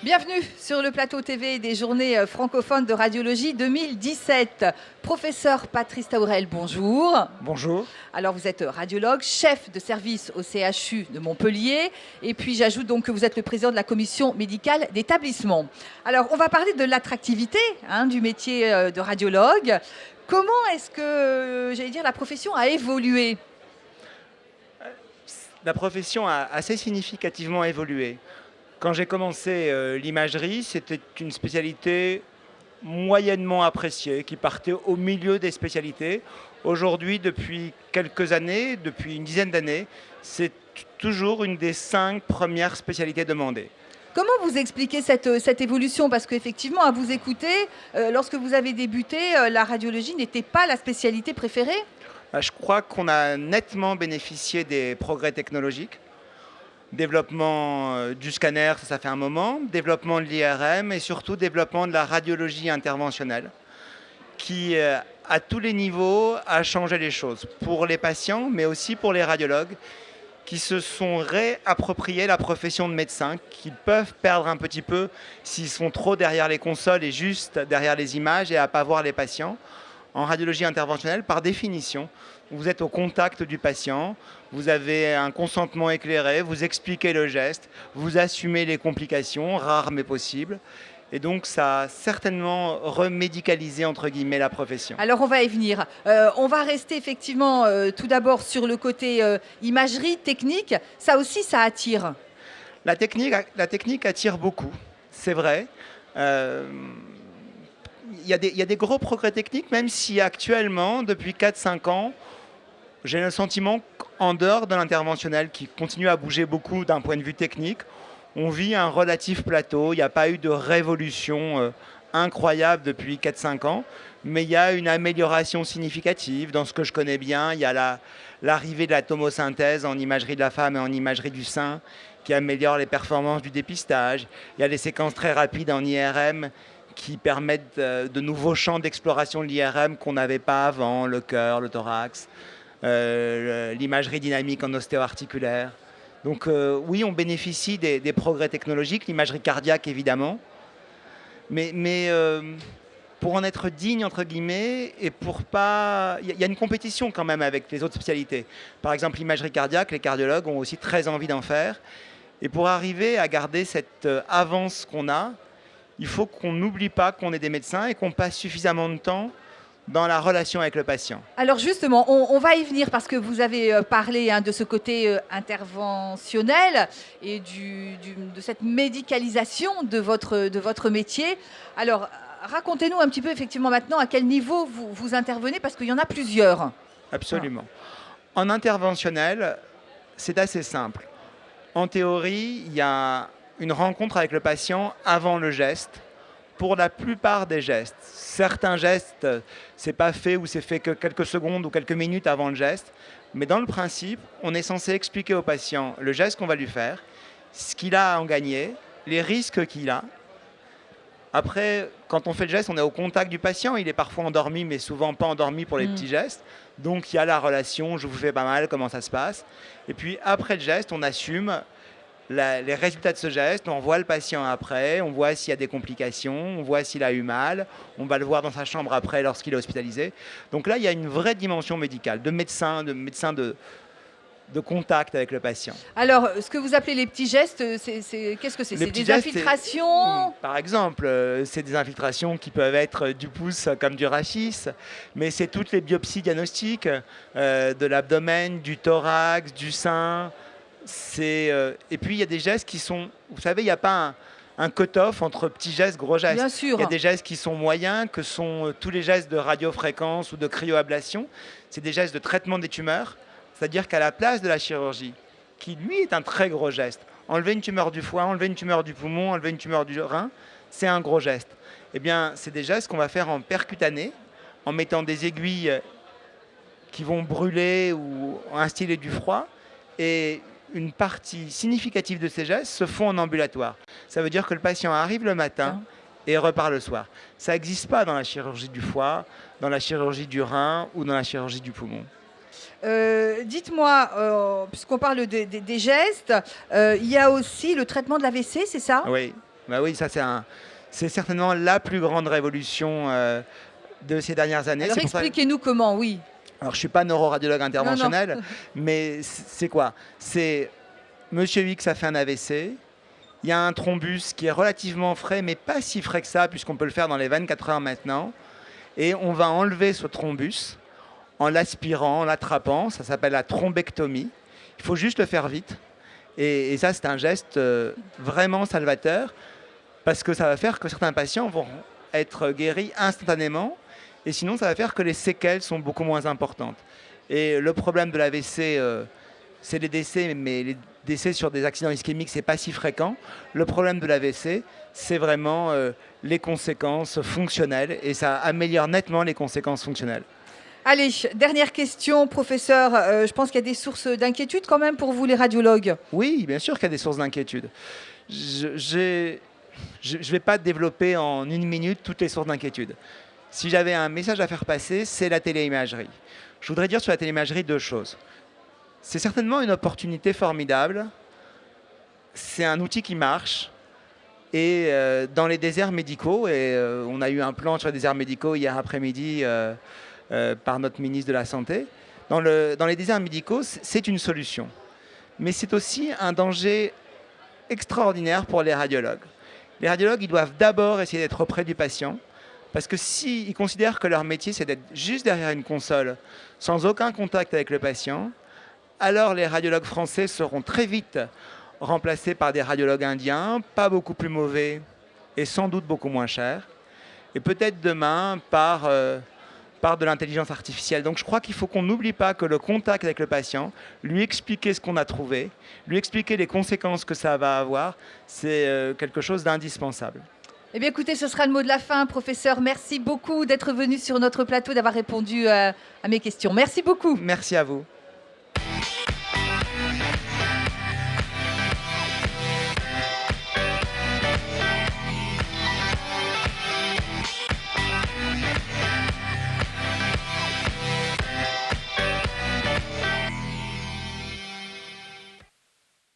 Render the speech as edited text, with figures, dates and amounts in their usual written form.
Bienvenue sur le plateau TV des journées francophones de radiologie 2017. Professeur Patrice Taourel, bonjour. Bonjour. Alors vous êtes radiologue, chef de service au CHU de Montpellier. Et puis j'ajoute donc que vous êtes le président de la commission médicale d'établissement. Alors on va parler de l'attractivité du métier de radiologue. Comment est-ce que, la profession a évolué ? La profession a assez significativement évolué. Quand j'ai commencé l'imagerie, c'était une spécialité moyennement appréciée, qui partait au milieu des spécialités. Aujourd'hui, depuis quelques années, depuis une dizaine d'années, c'est toujours une des 5 premières spécialités demandées. Comment vous expliquez cette évolution ? Parce qu'effectivement, à vous écouter, lorsque vous avez débuté, la radiologie n'était pas la spécialité préférée ? Je crois qu'on a nettement bénéficié des progrès technologiques. Développement du scanner, ça fait un moment, développement de l'IRM et surtout développement de la radiologie interventionnelle qui, à tous les niveaux, a changé les choses pour les patients, mais aussi pour les radiologues qui se sont réappropriés la profession de médecin, qu'ils peuvent perdre un petit peu s'ils sont trop derrière les consoles et juste derrière les images et à ne pas voir les patients. En radiologie interventionnelle, par définition, vous êtes au contact du patient, vous avez un consentement éclairé, vous expliquez le geste, vous assumez les complications, rares mais possibles. Et donc, ça a certainement remédicalisé, entre guillemets, la profession. Alors, on va y venir. On va rester effectivement tout d'abord sur le côté imagerie, technique. Ça aussi, ça attire. La technique attire beaucoup, c'est vrai. Il y a des gros progrès techniques, même si actuellement, depuis 4-5 ans, j'ai le sentiment qu'en dehors de l'interventionnel, qui continue à bouger beaucoup d'un point de vue technique, on vit un relatif plateau. Il n'y a pas eu de révolution incroyable depuis 4-5 ans, mais il y a une amélioration significative. Dans ce que je connais bien, il y a l'arrivée de la tomosynthèse en imagerie de la femme et en imagerie du sein, qui améliore les performances du dépistage. Il y a des séquences très rapides en IRM qui permettent de nouveaux champs d'exploration de l'IRM qu'on n'avait pas avant, le cœur, le thorax, l'imagerie dynamique en ostéo-articulaire. Donc oui, on bénéficie des progrès technologiques, l'imagerie cardiaque évidemment, mais pour en être digne, entre guillemets, et pour pas... Il y a une compétition quand même avec les autres spécialités. Par exemple, l'imagerie cardiaque, les cardiologues ont aussi très envie d'en faire. Et pour arriver à garder cette avance qu'on a, il faut qu'on n'oublie pas qu'on est des médecins et qu'on passe suffisamment de temps dans la relation avec le patient. Alors justement, on va y venir parce que vous avez parlé de ce côté interventionnel et de cette médicalisation de votre métier. Alors, racontez-nous un petit peu effectivement maintenant à quel niveau vous intervenez, parce qu'il y en a plusieurs. Absolument. En interventionnel, c'est assez simple. En théorie, il y a une rencontre avec le patient avant le geste, pour la plupart des gestes. Certains gestes, c'est pas fait ou c'est fait que quelques secondes ou quelques minutes avant le geste, mais dans le principe, on est censé expliquer au patient le geste qu'on va lui faire, ce qu'il a à en gagner, les risques qu'il a. Après, quand on fait le geste, on est au contact du patient, il est parfois endormi, mais souvent pas endormi pour les petits gestes. Donc il y a la relation, je vous fais pas mal, comment ça se passe. Et puis après le geste, on assume les résultats de ce geste, on voit le patient après, on voit s'il y a des complications, on voit s'il a eu mal, on va le voir dans sa chambre après lorsqu'il est hospitalisé. Donc là, il y a une vraie dimension médicale, de médecin de contact avec le patient. Alors, ce que vous appelez les petits gestes, qu'est-ce que c'est ? C'est des infiltrations ? Par exemple, c'est des infiltrations qui peuvent être du pouce comme du rachis, mais c'est toutes les biopsies diagnostiques de l'abdomen, du thorax, du sein. Et puis il y a des gestes qui sont, vous savez, il n'y a pas un cut-off entre petits gestes, gros gestes. Bien sûr. Il y a des gestes qui sont moyens, que sont tous les gestes de radiofréquence ou de cryoablation. C'est des gestes de traitement des tumeurs, c'est-à-dire qu'à la place de la chirurgie, qui lui est un très gros geste, enlever une tumeur du foie, enlever une tumeur du poumon, enlever une tumeur du rein, c'est un gros geste. Eh bien, c'est des gestes qu'on va faire en percutané, en mettant des aiguilles qui vont brûler ou instiller du froid, et une partie significative de ces gestes se font en ambulatoire. Ça veut dire que le patient arrive le matin et repart le soir. Ça n'existe pas dans la chirurgie du foie, dans la chirurgie du rein ou dans la chirurgie du poumon. Dites-moi, puisqu'on parle des gestes, il y a aussi le traitement de l'AVC, c'est ça ? Oui. Bah oui, ça c'est certainement la plus grande révolution de ces dernières années. Alors expliquez-nous comment, oui. Alors je ne suis pas neuroradiologue interventionnel, Non. mais c'est quoi? C'est Monsieur X a fait un AVC, il y a un thrombus qui est relativement frais, mais pas si frais que ça, puisqu'on peut le faire dans les 24 heures maintenant, et on va enlever ce thrombus en l'aspirant, en l'attrapant, ça s'appelle la thrombectomie. Il faut juste le faire vite, et ça c'est un geste vraiment salvateur, parce que ça va faire que certains patients vont être guéris instantanément, et sinon ça va faire que les séquelles sont beaucoup moins importantes. Et le problème de l'AVC, c'est les décès, mais les décès sur des accidents ischémiques, c'est pas si fréquent. Le problème de l'AVC, c'est vraiment les conséquences fonctionnelles, et ça améliore nettement les conséquences fonctionnelles. Allez, dernière question, professeur. Je pense qu'il y a des sources d'inquiétude quand même pour vous, les radiologues. Oui, bien sûr qu'il y a des sources d'inquiétude. Je ne vais pas développer en une minute toutes les sources d'inquiétude. Si j'avais un message à faire passer, c'est la téléimagerie. Je voudrais dire sur la téléimagerie 2 choses. C'est certainement une opportunité formidable. C'est un outil qui marche. Et dans les déserts médicaux, et on a eu un plan sur les déserts médicaux hier après-midi par notre ministre de la Santé, dans les déserts médicaux, c'est une solution. Mais c'est aussi un danger extraordinaire pour les radiologues. Les radiologues, ils doivent d'abord essayer d'être auprès du patient, parce que s'ils considèrent que leur métier, c'est d'être juste derrière une console, sans aucun contact avec le patient, alors les radiologues français seront très vite remplacés par des radiologues indiens, pas beaucoup plus mauvais et sans doute beaucoup moins chers, et peut-être demain par de l'intelligence artificielle. Donc je crois qu'il faut qu'on n'oublie pas que le contact avec le patient, lui expliquer ce qu'on a trouvé, lui expliquer les conséquences que ça va avoir, c'est quelque chose d'indispensable. Eh bien, écoutez, ce sera le mot de la fin, professeur. Merci beaucoup d'être venu sur notre plateau, d'avoir répondu à mes questions. Merci beaucoup. Merci à vous.